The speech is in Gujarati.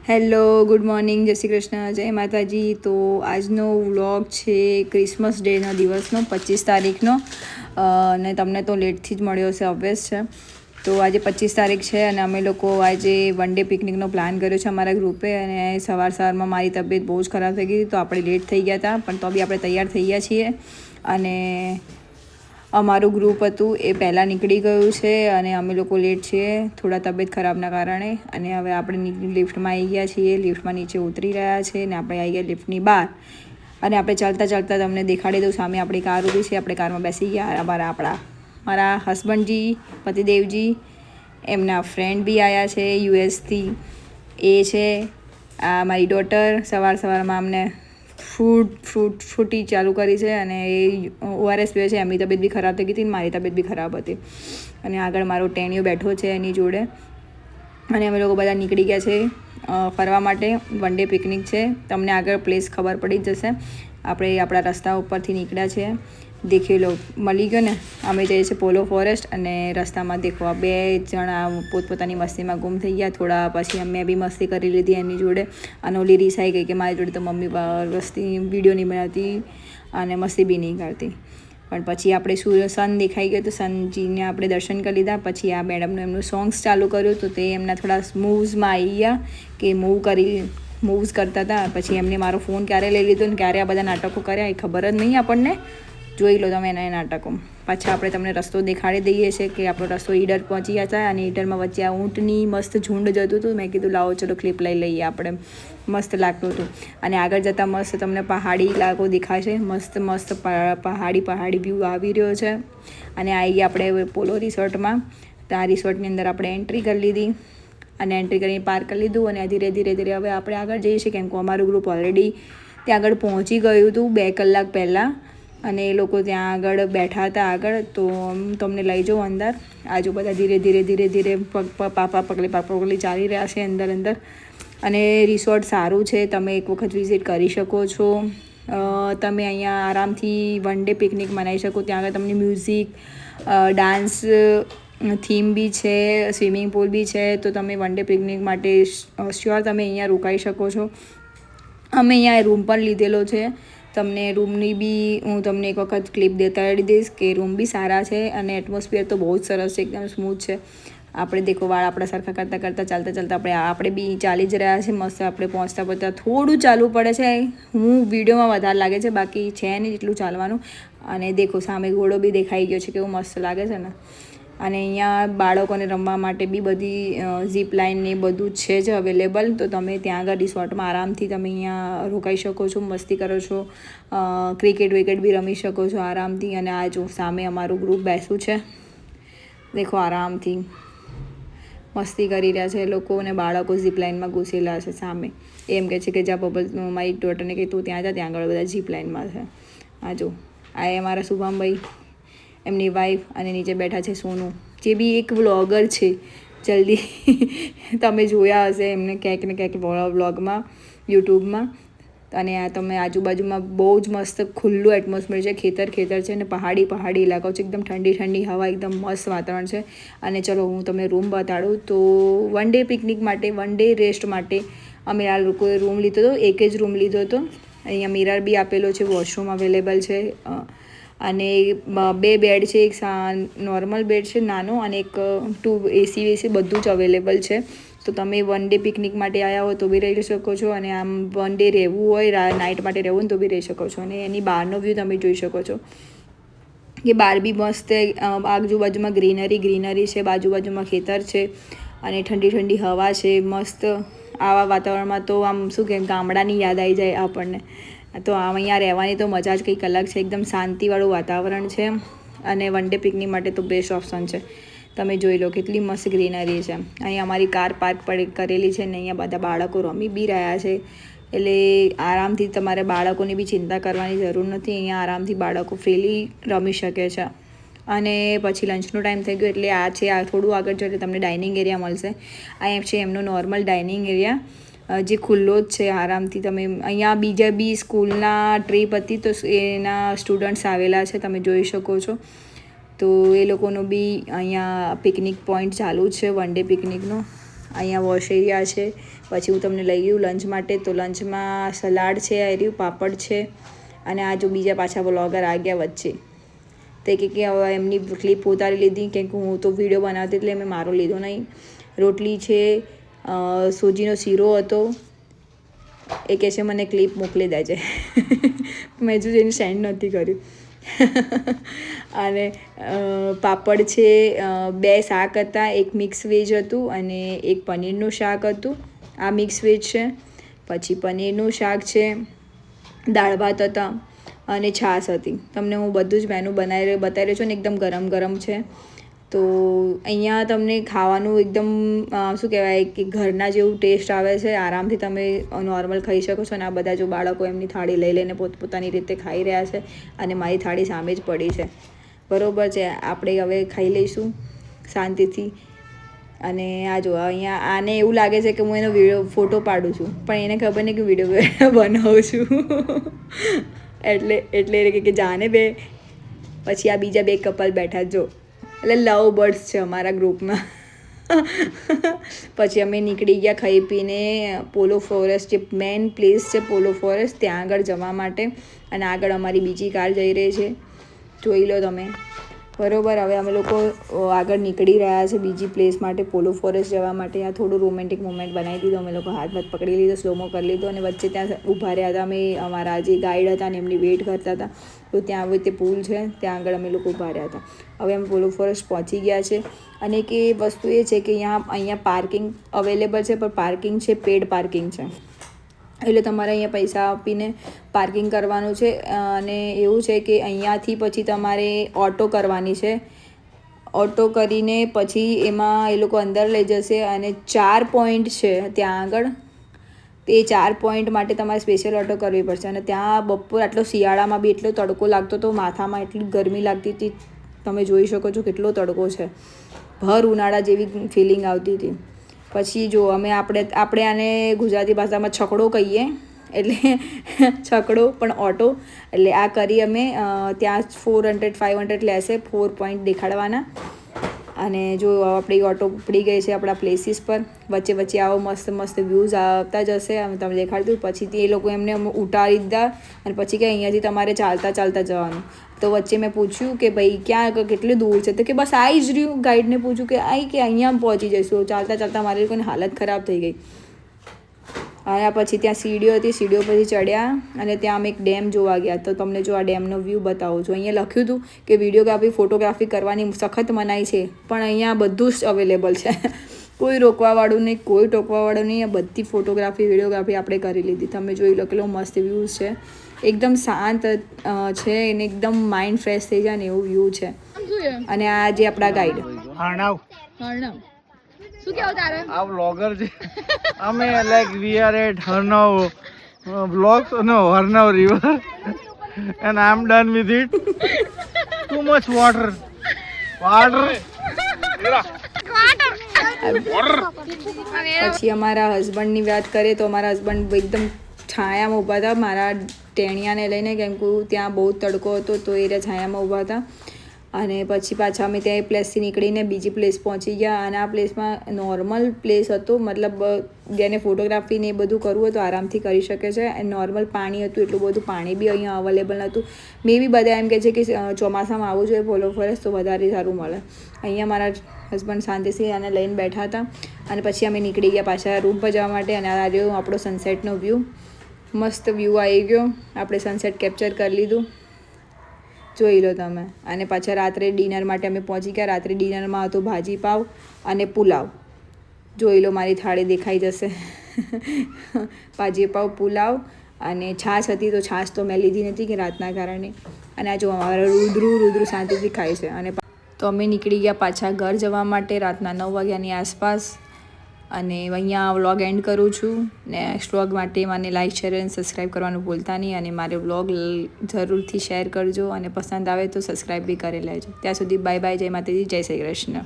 હેલો, ગુડ મોર્નિંગ, જય શ્રી કૃષ્ણ, જય માતાજી. તો આજનો વ્લોગ છે ક્રિસમસ ડેના દિવસનો 25 તારીખનો અને તમને તો લેટથી જ મળ્યો હશે, ઓબ્વિયસ છે. તો આજે 25 તારીખ છે અને અમે લોકો આજે વન ડે પિકનિકનો પ્લાન કર્યો છે અમારા ગ્રુપે. અને સવારમાં મારી તબિયત બહુ જ ખરાબ થઈ ગઈ તો આપણે લેટ થઈ ગયા હતા, પણ તો બી આપણે તૈયાર થઈ ગયા છીએ. અને અમારું ગ્રુપ હતું એ પહેલાં નીકળી ગયું છે અને અમે લોકો લેટ છીએ થોડા તબિયત ખરાબના કારણે. અને હવે આપણે લિફ્ટમાં આવી ગયા છીએ, લિફ્ટમાં નીચે ઉતરી રહ્યા છે અને આપણે આવી ગયા લિફ્ટની બહાર. અને આપણે ચાલતા ચાલતા તમને દેખાડી દઉં, સામે આપણી કાર ઊભી છે, આપણે કારમાં બેસી ગયા. મારા હસબન્ડજી, પતિદેવજી, એમના ફ્રેન્ડ બી આવ્યા છે યુએસથી. એ છે આ મારી ડોટર. સવારમાં અમને ફ્રૂટી ચાલુ કરી છે અને એ ઓઆરએસ પીવે છે. એમની તબિયત બી ખરાબ થઈ ગઈ હતી, મારી તબિયત બી ખરાબ હતી. અને આગળ મારો ટેણીયો બેઠો છે એની જોડે. અને અમે લોકો બધા નીકળી ગયા છે ફરવા માટે. વન ડે પિકનિક છે, તમને આગળ પ્લેસ ખબર પડી જ જશે. આપણે આપણા રસ્તા ઉપરથી નીકળ્યા છીએ, દેખી લો, મળી ગયો ને. અમે જઈએ છીએ પોલો ફોરેસ્ટ અને રસ્તામાં દેખો આ 2 જણા પોતપોતાની મસ્તીમાં ગુમ થઈ ગયા. થોડા પછી અમે બી મસ્તી કરી લીધી એની જોડે. અને ઓલી રીસાઈ ગઈ કે મારી જોડે તો મમ્મી મસ્તી વિડીયો નહીં બનાવતી અને મસ્તી બી નહીં કરતી. પણ પછી આપણે સન દેખાઈ ગયો તો સનજીને આપણે દર્શન કરી લીધા. પછી આ મેડમનું એમનું સોંગ્સ ચાલુ કર્યું તો તે એમના થોડા મૂવ્સમાં આવી ગયા કે મૂવ્સ કરતા હતા. પછી એમને મારો ફોન ક્યારે લઈ લીધો ને ક્યારે આ બધા નાટકો કર્યા એ ખબર જ નહીં આપણને. જોઈ લો તમે એના નાટકો. પાછા આપણે તમને રસ્તો દેખાડી દઈએ છીએ કે આપણો રસ્તો ઈડર પહોંચી ગયા હતા અને ઈડરમાં વચ્ચે આ ઊંટની મસ્ત ઝુંડ જતું હતું. મેં કીધું લાવો ચલો ક્લિપ લઈ લઈએ આપણે, મસ્ત લાગતું હતું. અને આગળ જતાં મસ્ત તમને પહાડી ઇલાકો દેખાશે, મસ્ત પહાડી વ્યૂ આવી રહ્યો છે. અને આવી આપણે પોલો રિસોર્ટમાં. તો આ રિસોર્ટની અંદર આપણે એન્ટ્રી કરી લીધી અને એન્ટ્રી કરીને પાર્ક કરી લીધું. અને ધીરે હવે આપણે આગળ જઈએ છીએ કેમ કે અમારું ગ્રુપ ઓલરેડી ત્યાં આગળ પહોંચી ગયું હતું 2 કલાક પહેલાં. અને એ લોકો ત્યાં આગળ બેઠા હતા આગળ. તો તમને લઈ જાઉં અંદર. આજુ બધા ધીરે પગલી ચાલી રહ્યા છે અંદર. અને રિસોર્ટ સારું છે, તમે એક વખત વિઝિટ કરી શકો છો. તમે અહીંયા આરામથી વન ડે પિકનિક મનાવી શકો. ત્યાં આગળ તમને મ્યુઝિક, ડાન્સ થીમ બી છે, સ્વિમિંગ પુલ બી છે. તો તમે વન ડે પિકનિક માટે શ્યોર તમે અહીંયા રોકાઈ શકો છો. અમે અહીંયા રૂમ પણ લીધેલો છે. તમને રૂમની બી હું તમને એક વખત ક્લિપ દેખાડી દઈશ કે રૂમ બી સારા છે. અને એટમોસ્ફિયર તો બહુ જ સરસ છે, એકદમ સ્મૂથ છે. આપણે દેખો વાળ આપણા સરખા કરતાં ચાલતા આપણે બી ચાલી જ રહ્યા છે મસ્ત. આપણે પહોંચતા થોડું ચાલવું પડે છે. હું વિડીયોમાં વધારે લાગે છે, બાકી છે નહીં એટલું ચાલવાનું. અને દેખો સામે ઘોડો બી દેખાઈ ગયો છે, કેવું મસ્ત લાગે છે ને. અને અહીંયા બાળકોને રમવા માટે બી બધી ઝીપ લાઇન ને બધું છે જ અવેલેબલ. તો તમે ત્યાં આગળ રિસોર્ટમાં આરામથી તમે અહીંયા રોકાઈ શકો છો, મસ્તી કરો છો, ક્રિકેટ બી રમી શકો છો આરામથી. અને આ જો સામે અમારું ગ્રુપ બેસું છે, દેખો આરામથી મસ્તી કરી રહ્યા છે લોકો. અને બાળકો ઝીપ લાઇનમાં ઘૂસેલા છે સામે. એમ કહે છે કે જ્યાં મારી ડોટરને કે તું ત્યાં આગળ બધા ઝીપ લાઇનમાં છે. આ જો આ અમારા શુભમભાઈ, એમની વાઈફ, અને નીચે બેઠા છે સોનું, જે બી એક વ્લોગર છે. જલ્દી તમે જોયા હશે એમને ક્યાંક ને ક્યાંક વ્લોગમાં, યુટ્યુબમાં. અને આ તમે આજુબાજુમાં બહુ જ મસ્ત ખુલ્લું એટમોસ્ફિયર છે, ખેતર છે અને પહાડી ઇલાકો છે. એકદમ ઠંડી હવા, એકદમ મસ્ત વાતાવરણ છે. અને ચલો હું તમને રૂમ બતાડું. તો વન ડે પિકનિક માટે, વન ડે રેસ્ટ માટે અમે આ લોકોએ રૂમ લીધો હતો. એક જ રૂમ લીધો હતો. અહીંયા મિરર બી આપેલો છે, વોશરૂમ અવેલેબલ છે. અને 2 બેડ છે, એક નોર્મલ બેડ છે નાનો અને એક 2 AC બધું જ અવેલેબલ છે. તો તમે વન ડે પિકનિક માટે આવ્યા હોય તો બી રહી શકો છો. અને આમ વન ડે રહેવું હોય, નાઇટ માટે રહેવું હોય તો બી રહી શકો છો. અને એની બહારનો વ્યૂ તમે જોઈ શકો છો કે બહાર બી મસ્ત આજુબાજુમાં ગ્રીનરી છે, બાજુમાં ખેતર છે અને ઠંડી હવા છે મસ્ત. આવા વાતાવરણમાં તો આમ શું કે ગામડાની યાદ આવી જાય આપણને. તો અહીંયા રહેવાની તો મજા જ કંઈક અલગ છે. એકદમ શાંતિવાળું વાતાવરણ છે. અને વન ડે પિકનિક માટે તો બેસ્ટ ઓપ્શન છે. તમે જોઈ લો કેટલી મસ્ત ગ્રીનરી છે. અહીંયા અમારી કાર પાર્ક કરેલી છે ને અહીંયા બધા બાળકો રમી બી રહ્યા છે. એટલે આરામથી તમારે બાળકોની બી ચિંતા કરવાની જરૂર નથી. અહીંયા આરામથી બાળકો ફ્રીલી રમી શકે છે. અને પછી લંચનો ટાઈમ થઈ ગયો એટલે આ છે, આ થોડું આગળ જઈને તમને ડાઇનિંગ એરિયા મળશે. આ છે એમનો નોર્મલ ડાઇનિંગ એરિયા, જે ખુલ્લો જ છે. આરામથી તમે અહીંયા બીજા બી સ્કૂલના ટ્રીપ હતી તો એના સ્ટુડન્ટ્સ આવેલા છે, તમે જોઈ શકો છો. તો એ લોકોનો બી અહીંયા પિકનિક પોઈન્ટ ચાલુ છે વન ડે પિકનિકનો. અહીંયા વોશ એરિયા છે, પછી હું તમને લઈ ગયું લંચ માટે, તો લંચમાં સલાડ છે, આ રહ્યું પાપડ છે, અને આ જો બીજા પાછા બ્લોગર આ ગયા વચ્ચે, તે કે હવે એમની ક્લિપ ઉતારી લીધી, કેમ કે હું તો વિડીયો બનાવતી એટલે મેં મારો લીધો નહીં. રોટલી છે, સૂજીનો શીરો હતો, એ કહે છે મને ક્લિપ મોકલી દેજે. મેં જો એને સેન્ડ નથી કર્યું. અને પાપડ છે, 2 શાક હતા, એક મિક્સ વેજ હતું અને એક પનીરનું શાક હતું. આ મિક્સ વેજ છે. પછી પનીરનું શાક છે, દાળ ભાત હતા અને છાશ હતી. તમને હું બધું જ મેનુ બતાવી રહ્યો છું ને, એકદમ ગરમ ગરમ છે. તો અહીંયા તમને ખાવાનું એકદમ શું કહેવાય કે ઘરના જેવું ટેસ્ટ આવે છે. આરામથી તમે નોર્મલ ખાઈ શકો છો. અને આ બધા જો બાળકો એમની થાળી લઈ લઈને પોતપોતાની રીતે ખાઈ રહ્યા છે, અને મારી થાળી સામે જ પડી છે. બરાબર છે, આપણે હવે ખાઈ લઈશું શાંતિથી. અને આ જો અહીંયા આને એવું લાગે છે કે હું એનો ફોટો પાડું છું, પણ એને ખબર નહીં કે વિડીયો બનાવું છું. એટલે કે જાને બે. પછી આ બીજા 2 કપલ બેઠા જો, એટલે લવ બર્ડ્સ છે અમારા ગ્રુપમાં. પછી અમે નીકળી ગયા ખાઈ પીને પોલો ફોરેસ્ટ, જે મેન પ્લેસ છે પોલો ફોરેસ્ટ, ત્યાં આગળ જવા માટે. અને આગળ અમારી બીજી કાર જઈ રહી છે, જોઈ લો તમે. બરાબર, હવે અમે લોકો આગળ નીકળી રહ્યા છે બીજી પ્લેસ માટે, પોલો ફોરેસ્ટ જવા માટે. આ થોડું રોમેન્ટિક મોમેન્ટ બનાવી દીધું. અમે લોકો હાથ પકડી લીધો, સ્લોમો કરી લીધો, અને વચ્ચે ત્યાં ઊભા રહ્યા હતા. અમે અમારા જે ગાઈડ હતા ને એમની વેઇટ કરતા હતા. તો ત્યાં હવે તે પુલ છે, ત્યાં આગળ અમે લોકો ઊભા રહ્યા હતા. હવે અમે પોલો ફોરેસ્ટ પહોંચી ગયા છે. અને એક એ વસ્તુ એ છે કે અહીંયા પાર્કિંગ અવેલેબલ છે, પણ પાર્કિંગ છે પેડ પાર્કિંગ છે. એટલે તમારે અહીંયા પૈસા આપીને પાર્કિંગ કરવાનું છે. અને એવું છે કે અહીંયાથી પછી તમારે ઓટો કરવાની છે. ઓટો કરીને પછી એમાં એ લોકો અંદર લઈ જશે. અને 4 પોઈન્ટ છે ત્યાં આગળ. તે 4 પોઈન્ટ માટે તમારે સ્પેશિયલ ઓટો કરવી પડશે. અને ત્યાં બપોર આટલો શિયાળામાં બી એટલો તડકો લાગતો હતો, માથામાં એટલી ગરમી લાગતી હતી. તમે જોઈ શકો છો કેટલો તડકો છે, ભર ઉનાળા જેવી ફિલિંગ આવતી હતી. પછી જો આપણે આને ગુજરાતી ભાષામાં છકડો કહીએ, એટલે છકડો પણ ઓટો. એટલે આ કરી અમે ત્યાં 400-500 લેશે 4 પોઈન્ટ દેખાડવાના. અને જો આપણી ઓટો ઉપડી ગઈ છે આપણા પ્લેસીસ પર. વચ્ચે વચ્ચે આવો મસ્ત મસ્ત વ્યૂઝ આવતા જશે. અમે તમને દેખાડી દઉં. પછીથી એ લોકો એમને ઉતારી દીધા, અને પછી કે અહીંયાથી તમારે ચાલતા ચાલતા જવાનું. તો વચ્ચે મેં પૂછ્યું કે ભાઈ ક્યાં કેટલું દૂર છે, તો કે બસ આવી જ રહ્યું. ગાઈડને પૂછ્યું કે કે અહીંયા પહોંચી જઈશું. ચાલતા ચાલતા મારી લોકોની હાલત ખરાબ થઈ ગઈ. અને પછી ત્યાં સીડીઓ હતી, સીડીઓ પછી ચડ્યા અને ત્યાં અમે એક ડેમ જોવા ગયા. તો તમને જો આ ડેમનો વ્યૂ બતાવું છું. અહીંયા લખ્યું હતું કે વિડીયોગ્રાફી ફોટોગ્રાફી કરવાની સખત મનાઈ છે, પણ અહીંયા બધું જ અવેલેબલ છે. કોઈ રોકવાવાળું નહીં, કોઈ ટોકવાવાળું નહીં. બધી ફોટોગ્રાફી વિડીયોગ્રાફી આપણે કરી લીધી. તમે જોઈ લો કેટલો મસ્ત વ્યૂઝ છે. એકદમ શાંત છે અને એકદમ માઇન્ડ ફ્રેશ થઈ જાય ને એવું વ્યૂ છે. અને આ જે આપણા ગાઈડ હરણાવ શું કહેવું તારે? આ વ્લોગર છે અમે, like we are at Harnav vlogs, no Harnav river, and I am done with it. Too much water. પછી અમારા હસબન્ડની વાત કરીએ તો અમારા હસબન્ડ એકદમ છાયામાં ઊભા હતા મારા ટેણિયાને લઈને, કેમ કે ત્યાં બહુ તડકો હતો તો એ છાયામાં ઊભા હતા. અને પછી પાછા અમે ત્યાં એ પ્લેસથી નીકળીને બીજી પ્લેસ પહોંચી ગયા. અને આ પ્લેસમાં નોર્મલ પ્લેસ હતો, મતલબ જેને ફોટોગ્રાફી ને એ બધું કરવું હોય તો આરામથી કરી શકે છે. નોર્મલ પાણી હતું, એટલું બધું પાણી બી અહીંયા અવેલેબલ નહોતું. મે બી બધા એમ કહે છે કે ચોમાસામાં આવવું જોઈએ પોલો ફોરેસ્ટ, તો વધારે સારું મળે. અહીંયા મારા હસબન્ડ શાંતિથી આને લઈને બેઠા હતા. અને પછી અમે નીકળી ગયા પાછા રૂમ પર જવા માટે. અને આ રહ્યો આપણો સનસેટનો વ્યૂ. મસ્ત વ્યૂ આવી ગયો. આપણે સનસેટ કેપ્ચર કરી લીધું, જોઈ લો તમે. અને પાછા રાત્રે ડિનર માટે અમે પહોંચી ગયા. રાત્રે ડિનરમાં હતું ભાજી પાવ અને પુલાવ. જોઈ લો મારી થાળી દેખાઈ જશે. ભાજી પાવ, પુલાવ અને છાશ હતી. તો છાશ તો મેં લીધી નથી કે રાતના કારણે. અને આ જો અમારા રુદ્રુ શાંતિથી ખાય છે. અને તો અમે નીકળી ગયા પાછા ઘર જવા માટે રાતના 9 વાગ્યાની આસપાસ. અને અહીંયા વ્લોગ એન્ડ કરું છું. નેક્સ્ટ વ્લોગ માટે મને લાઈક, શેર અને સબસ્ક્રાઈબ કરવાનું ભૂલતા નહીં. અને મારે વ્લોગ જરૂરથી શેર કરજો, અને પસંદ આવે તો સબસ્ક્રાઈબ બી કરી લેજો. ત્યાં સુધી બાય બાય. જય માતાજી, જય શ્રી કૃષ્ણ.